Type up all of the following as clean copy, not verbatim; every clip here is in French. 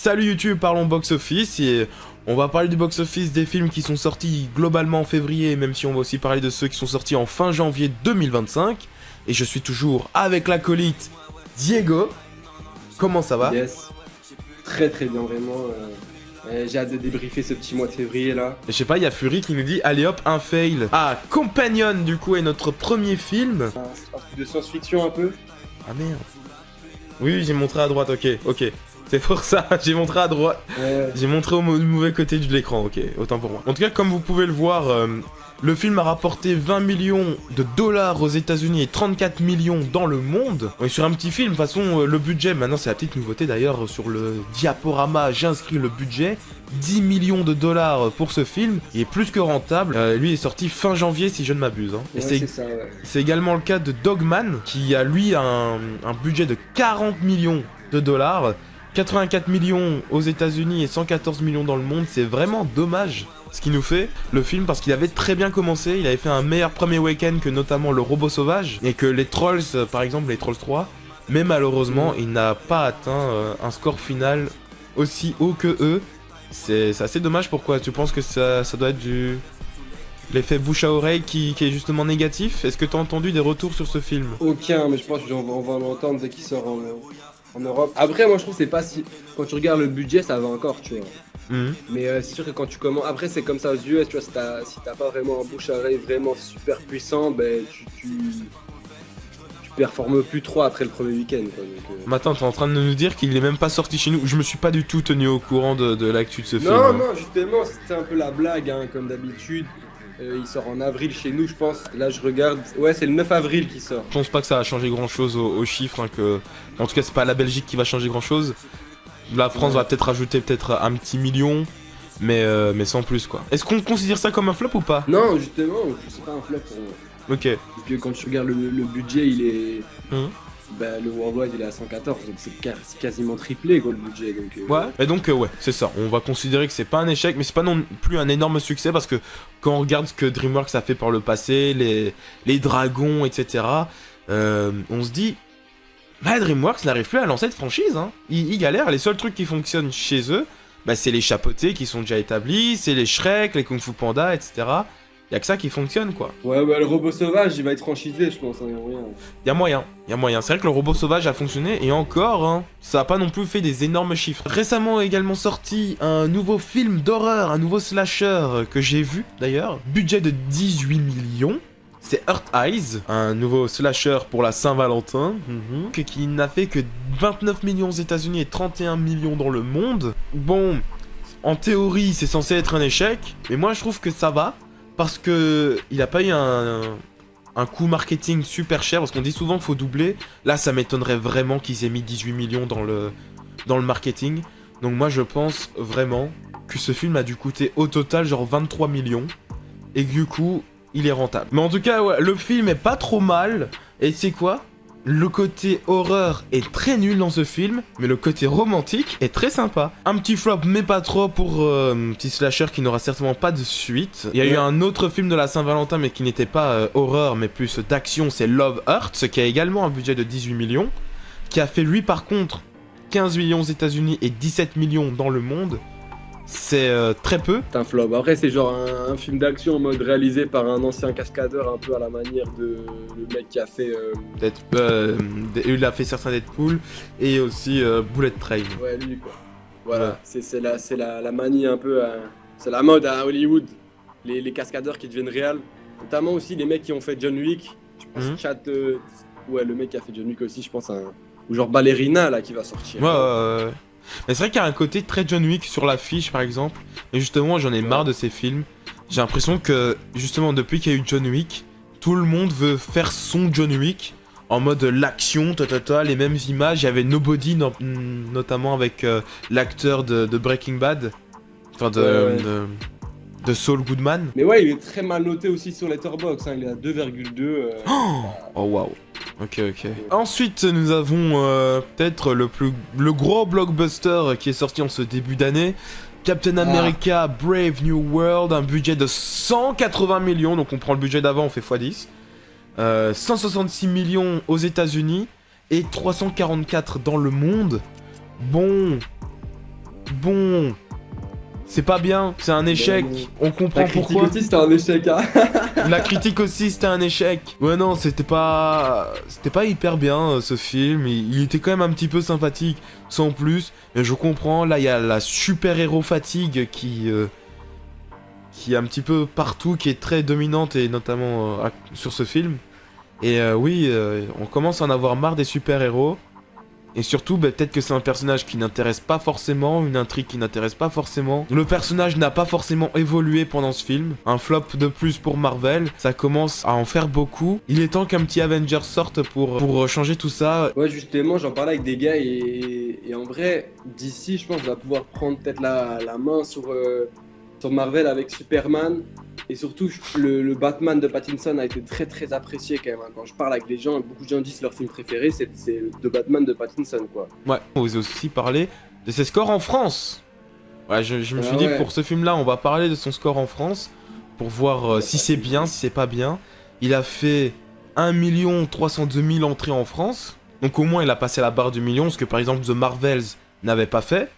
Salut YouTube, parlons box-office et on va parler du box-office des films qui sont sortis globalement en février, même si on va aussi parler de ceux qui sont sortis en fin janvier 2025. Et je suis toujours avec l'acolyte Diego. Comment ça va? Yes, très bien vraiment. J'ai hâte de débriefer ce petit mois de février là. Je sais pas, il y a Fury qui nous dit allez hop, un fail. Ah, Companion du coup est notre premier film. Un truc de science-fiction un peu. Ah merde. Oui, j'ai montré à droite, ok. C'est pour ça, j'ai montré à droite. J'ai montré au mauvais côté de l'écran, ok, autant pour moi. En tout cas, comme vous pouvez le voir, le film a rapporté 20 millions de dollars aux États-Unis et 34 millions dans le monde. On est sur un petit film, de toute façon, le budget, maintenant c'est la petite nouveauté d'ailleurs, sur le diaporama, j'ai inscrit le budget. 10 millions de dollars pour ce film, il est plus que rentable. Lui est sorti fin janvier si je ne m'abuse. Hein. Et c'est également le cas de Dogman, qui a lui un budget de 40 millions de dollars. 84 millions aux États-Unis et 114 millions dans le monde, c'est vraiment dommage ce qu'il nous fait, le film, parce qu'il avait très bien commencé, il avait fait un meilleur premier week-end que notamment Le Robot Sauvage, et que les Trolls, par exemple, les Trolls 3, mais malheureusement, il n'a pas atteint un score final aussi haut que eux. C'est assez dommage. Pourquoi? Tu penses que ça doit être l'effet bouche à oreille qui est justement négatif? Est-ce que tu as entendu des retours sur ce film? Aucun, mais je pense qu'on va l'entendre dès qu'il sort en Europe. Après, moi je trouve que c'est pas si... Quand tu regardes le budget, ça va encore, tu vois. Mais c'est sûr que quand tu commences... Après, c'est comme ça aux US, tu vois, si t'as pas vraiment un bouche à oreille vraiment super puissant, ben tu performes plus trop après le premier week-end, quoi. Mais attends, t'es en train de nous dire qu'il est même pas sorti chez nous? Je me suis pas du tout tenu au courant de l'actu de ce film. Non, justement, c'était un peu la blague, hein, comme d'habitude. Il sort en avril chez nous, je pense. Là, je regarde. Ouais, c'est le 9 avril qui sort. Je pense pas que ça va changer grand chose aux chiffres. Hein, en tout cas, c'est pas la Belgique qui va changer grand chose. La France va peut-être rajouter un petit million, mais sans plus, quoi. Est-ce qu'on considère ça comme un flop ou pas? Non, justement, c'est pas un flop pour moi. Ok. Parce que quand tu regardes le budget, il est. Bah, le Worldwide il est à 114, donc c'est quasiment triplé quoi le budget. Donc, ouais, et donc ouais, c'est ça. On va considérer que c'est pas un échec, mais c'est pas non plus un énorme succès parce que quand on regarde ce que DreamWorks a fait par le passé, les dragons, etc., on se dit, bah DreamWorks n'arrive plus à lancer de franchise. Hein. Ils galèrent. Les seuls trucs qui fonctionnent chez eux, bah, c'est les chapeautés qui sont déjà établis, c'est les Shrek, les Kung Fu Panda, etc. Y'a que ça qui fonctionne, quoi. Ouais, bah le Robot Sauvage, il va être franchisé, je pense, hein, y'a moyen. C'est vrai que le Robot Sauvage a fonctionné, et encore, hein, ça a pas non plus fait des énormes chiffres. Récemment est également sorti un nouveau film d'horreur, un nouveau slasher que j'ai vu, d'ailleurs. Budget de 18 millions. C'est Earth Eyes, un nouveau slasher pour la Saint-Valentin, qui n'a fait que 29 millions aux États-Unis et 31 millions dans le monde. Bon, en théorie, c'est censé être un échec, mais moi je trouve que ça va. Parce que il a pas eu un coût marketing super cher, parce qu'on dit souvent qu'il faut doubler. Là, ça m'étonnerait vraiment qu'ils aient mis 18 millions dans le marketing. Donc moi, je pense vraiment que ce film a dû coûter au total genre 23 millions. Et que du coup, il est rentable. Mais en tout cas, ouais, le film est pas trop mal. Et tu sais quoi? Le côté horreur est très nul dans ce film, mais le côté romantique est très sympa. Un petit flop, mais pas trop pour un petit slasher qui n'aura certainement pas de suite. Il y a eu un autre film de la Saint-Valentin, mais qui n'était pas horreur, mais plus d'action, c'est Love Hurts, qui a également un budget de 18 millions, qui a fait lui par contre 15 millions aux États-Unis et 17 millions dans le monde. C'est très peu. C'est un flop. Après, c'est genre un film d'action en mode réalisé par un ancien cascadeur, un peu à la manière de le mec qui a fait. Il a fait certains Deadpool et aussi Bullet Train. Ouais, lui quoi. Voilà, ouais. C'est la manie un peu. C'est la mode à Hollywood. Les cascadeurs qui deviennent réels. Notamment aussi les mecs qui ont fait John Wick. Je pense ouais, le mec qui a fait John Wick aussi, je pense. Ou genre Ballerina là qui va sortir. Ouais. Mais c'est vrai qu'il y a un côté très John Wick sur l'affiche par exemple. Et justement j'en ai marre de ces films. J'ai l'impression que justement depuis qu'il y a eu John Wick, tout le monde veut faire son John Wick en mode l'action, les mêmes images. Il y avait Nobody notamment avec l'acteur de Breaking Bad. Enfin de Saul Goodman. Mais ouais, il est très mal noté aussi sur Letterboxd, hein, il est à 2,2. Oh waouh. Ok. Ensuite, nous avons peut-être le gros blockbuster qui est sorti en ce début d'année. Captain America Brave New World, un budget de 180 millions, donc on prend le budget d'avant, on fait x10. 166 millions aux États-Unis et 344 dans le monde. Bon, bon... C'est pas bien, c'est un échec, on comprend pourquoi. La critique aussi c'était un échec, hein. La critique aussi c'était un échec. Ouais non, c'était pas hyper bien ce film, il était quand même un petit peu sympathique, sans plus. Mais je comprends, là il y a la super-héros fatigue qui est un petit peu partout, qui est très dominante, et notamment sur ce film. Et oui, on commence à en avoir marre des super-héros. Et surtout, bah, peut-être que c'est un personnage qui n'intéresse pas forcément, une intrigue qui n'intéresse pas forcément. Le personnage n'a pas forcément évolué pendant ce film. Un flop de plus pour Marvel, ça commence à en faire beaucoup. Il est temps qu'un petit Avengers sorte pour changer tout ça. Ouais, justement, j'en parlais avec des gars et en vrai, d'ici, je pense qu'on va pouvoir prendre peut-être la main sur Marvel avec Superman. Et surtout, le Batman de Pattinson a été très très apprécié quand même. Hein. Quand je parle avec des gens, beaucoup de gens disent leur film préféré, c'est le Batman de Pattinson, quoi. Ouais, on vous a aussi parlé de ses scores en France. Ouais, je me suis dit que pour ce film-là, on va parler de son score en France, pour voir si c'est bien, si c'est pas bien. Il a fait 1 302 000 entrées en France. Donc au moins, il a passé la barre du million, ce que par exemple The Marvels n'avait pas fait.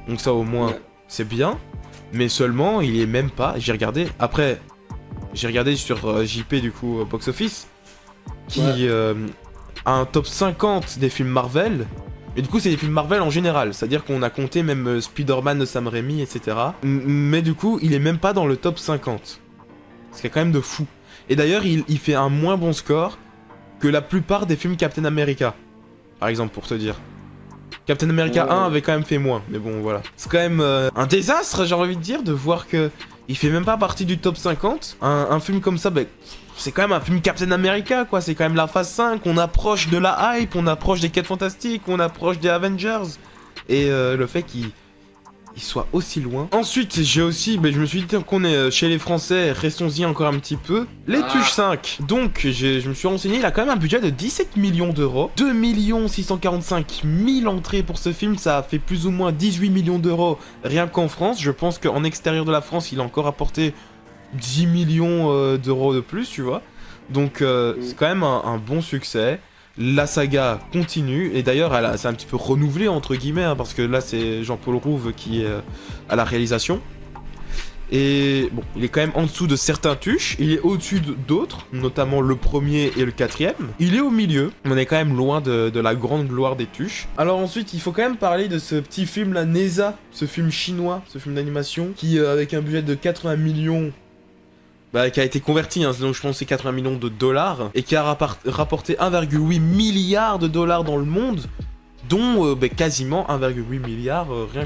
Donc ça au moins, c'est bien. Mais seulement, il y est même pas, j'ai regardé, après, j'ai regardé sur JP du coup, Box Office, qui a un top 50 des films Marvel, et du coup c'est des films Marvel en général, c'est-à-dire qu'on a compté même Spider-Man de Sam Raimi, etc. Mais du coup, il est même pas dans le top 50, ce qui est quand même de fou. Et d'ailleurs, il fait un moins bon score que la plupart des films Captain America, par exemple, pour te dire. Captain America 1 avait quand même fait moins, mais bon voilà. C'est quand même un désastre, j'ai envie de dire, de voir que il fait même pas partie du top 50. Un film comme ça, bah, c'est quand même un film Captain America, quoi. C'est quand même la phase 5, on approche de la hype, on approche des 4 Fantastiques, on approche des Avengers. Et le fait qu'il soit aussi loin. Ensuite, j'ai aussi, je me suis dit qu'on est chez les Français, restons-y encore un petit peu. Les Tuches 5. Donc, je me suis renseigné, il a quand même un budget de 17 millions d'euros. 2 645 000 entrées pour ce film, ça a fait plus ou moins 18 millions d'euros rien qu'en France. Je pense qu'en extérieur de la France, il a encore apporté 10 millions d'euros de plus, tu vois. Donc, c'est quand même un bon succès. La saga continue, et d'ailleurs elle s'est un petit peu renouvelée entre guillemets, hein, parce que là c'est Jean-Paul Rouve qui est à la réalisation. Et bon, il est quand même en dessous de certains Tuches, il est au-dessus d'autres, notamment le premier et le quatrième. Il est au milieu, on est quand même loin de la grande gloire des Tuches. Alors ensuite, il faut quand même parler de ce petit film, la Neza, ce film chinois, ce film d'animation, qui avec un budget de 80 millions... qui a été converti, hein, donc je pense que c'est 80 millions de dollars, et qui a rapporté 1,8 milliard de dollars dans le monde, dont quasiment 1,8 milliard rien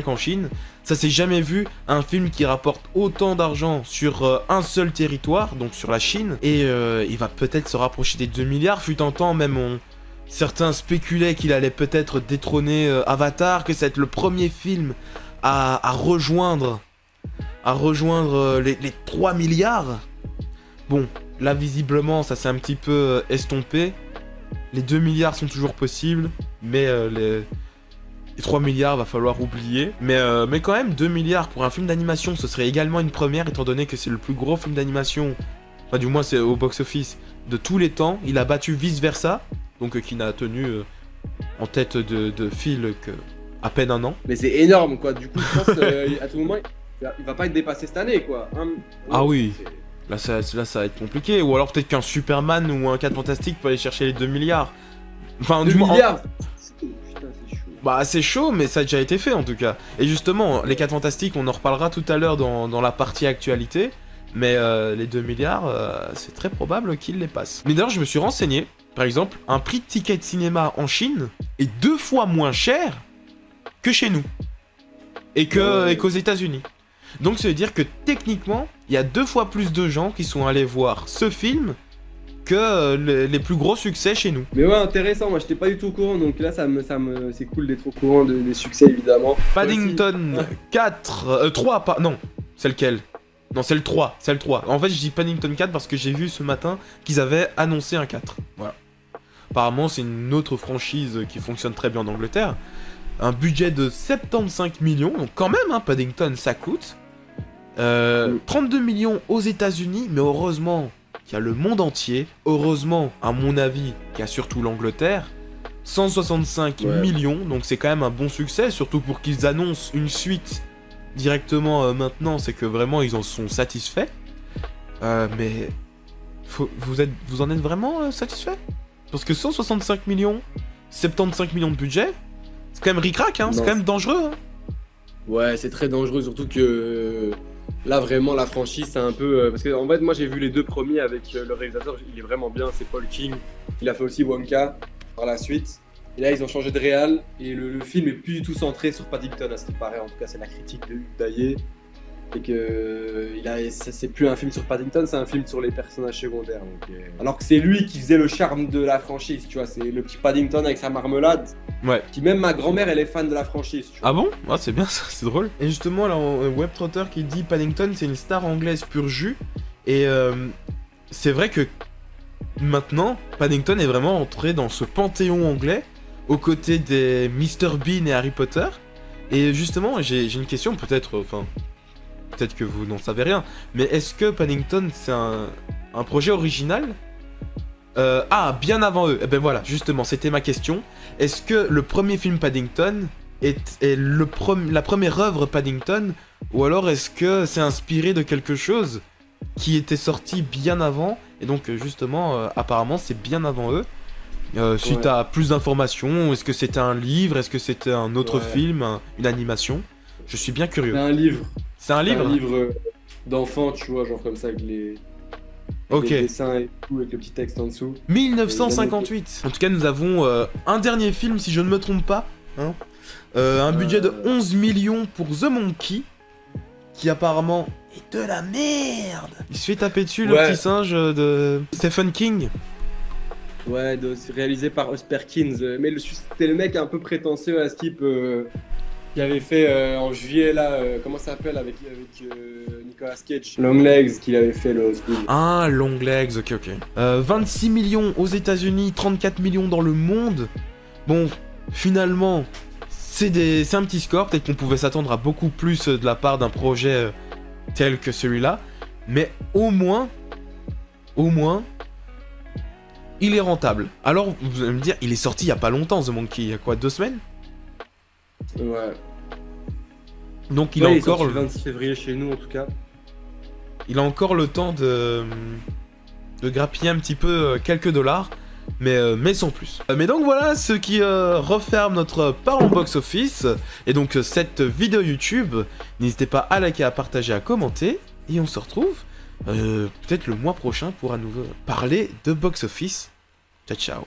qu'en Chine. Ça s'est jamais vu, un film qui rapporte autant d'argent sur un seul territoire, donc sur la Chine, et il va peut-être se rapprocher des 2 milliards, fut un temps même certains spéculaient qu'il allait peut-être détrôner Avatar, que ça va être le premier film à rejoindre les 3 milliards. Bon, là visiblement ça s'est un petit peu estompé. Les 2 milliards sont toujours possibles, mais les 3 milliards va falloir oublier. Mais quand même, 2 milliards pour un film d'animation, ce serait également une première, étant donné que c'est le plus gros film d'animation, enfin du moins c'est au box-office, de tous les temps. Il a battu Vice Versa, donc qui n'a tenu en tête de file que à peine un an. Mais c'est énorme quoi, du coup je pense qu'à tout moment... Il va pas être dépassé cette année, quoi. Ah oui, là ça va être compliqué. Ou alors peut-être qu'un Superman ou un 4 Fantastique peut aller chercher les 2 milliards. Enfin, 2 milliards Putain, c'est chaud. Bah, c'est chaud, mais ça a déjà été fait en tout cas. Et justement, les 4 Fantastiques, on en reparlera tout à l'heure dans la partie actualité. Mais les 2 milliards, c'est très probable qu'ils les passent. Mais d'ailleurs, je me suis renseigné. Par exemple, un prix de ticket de cinéma en Chine est 2 fois moins cher que chez nous. Et qu'aux États-Unis. Donc ça veut dire que techniquement, il y a 2 fois plus de gens qui sont allés voir ce film que les plus gros succès chez nous. Mais ouais, intéressant, moi j'étais pas du tout au courant, donc là c'est cool d'être au courant des succès évidemment. Paddington 3, non, c'est lequel? Non, c'est le 3, c'est le 3. En fait, je dis Paddington 4 parce que j'ai vu ce matin qu'ils avaient annoncé un 4. Voilà. Apparemment, c'est une autre franchise qui fonctionne très bien en Angleterre. Un budget de 75 millions, donc quand même, hein, Paddington, ça coûte. 32 millions aux États-Unis, mais heureusement qu'il y a le monde entier. Heureusement, à mon avis, qu'il y a surtout l'Angleterre. 165 millions, donc c'est quand même un bon succès, surtout pour qu'ils annoncent une suite directement maintenant, c'est que vraiment ils en sont satisfaits. Mais vous en êtes vraiment satisfait? Parce que 165 millions, 75 millions de budget, c'est quand même ric-rac, hein, c'est quand même dangereux. Hein. Ouais, c'est très dangereux, surtout que là vraiment la franchise c'est un peu... parce que en fait moi j'ai vu les deux premiers avec le réalisateur, il est vraiment bien, c'est Paul King, il a fait aussi Wonka par la suite. Et là ils ont changé de réal et le film est plus du tout centré sur Paddington à ce qui paraît, en tout cas c'est la critique de Hugues Daillé. Et que c'est plus un film sur Paddington, c'est un film sur les personnages secondaires. Donc, alors que c'est lui qui faisait le charme de la franchise, tu vois, c'est le petit Paddington avec sa marmelade. Ouais. Qui même ma grand-mère, elle est fan de la franchise. Tu vois. Ah bon? Ah c'est bien ça, c'est drôle. Et justement, là, Webtrotter qui dit Paddington, c'est une star anglaise pur jus. Et c'est vrai que maintenant, Paddington est vraiment entré dans ce panthéon anglais, aux côtés des Mr Bean et Harry Potter. Et justement, j'ai une question, peut-être que vous n'en savez rien, mais est-ce que Paddington c'est un projet original? Ah, bien avant eux. Eh ben voilà, justement, c'était ma question. Est-ce que le premier film Paddington est la première œuvre Paddington, ou alors est-ce que c'est inspiré de quelque chose qui était sorti bien avant, et donc justement, apparemment c'est bien avant eux. Suite à plus d'informations, est-ce que c'était un livre, est-ce que c'était un autre film, une animation? Je suis bien curieux. C'est un livre. C'est un livre? Un livre d'enfant, tu vois, genre comme ça, avec les dessins et tout, avec le petit texte en dessous. 1958. En tout cas, nous avons un dernier film, si je ne me trompe pas. Hein. Un budget de 11 millions pour The Monkey, qui apparemment est de la merde. Il se fait taper dessus, le petit singe de Stephen King. Ouais, réalisé par Os Perkins. Mais c'était le mec un peu prétentieux à ce type... qui avait fait en juillet là, comment ça s'appelle avec Nicolas Cage, Longlegs, qu'il avait fait le School. Ah, Longlegs, ok. 26 millions aux États-Unis, 34 millions dans le monde. Bon, finalement, c'est un petit score. Peut-être qu'on pouvait s'attendre à beaucoup plus de la part d'un projet tel que celui-là. Mais au moins, il est rentable. Alors, vous allez me dire, il est sorti il y a pas longtemps, The Monkey. Il y a quoi, 2 semaines? Ouais. Donc il a encore le 26 février chez nous en tout cas. Il a encore le temps de grappiller un petit peu quelques dollars, mais sans plus. Mais donc voilà ce qui referme notre Parlons Box Office et donc cette vidéo YouTube. N'hésitez pas à liker, à partager, à commenter et on se retrouve peut-être le mois prochain pour à nouveau parler de box office. Ciao ciao.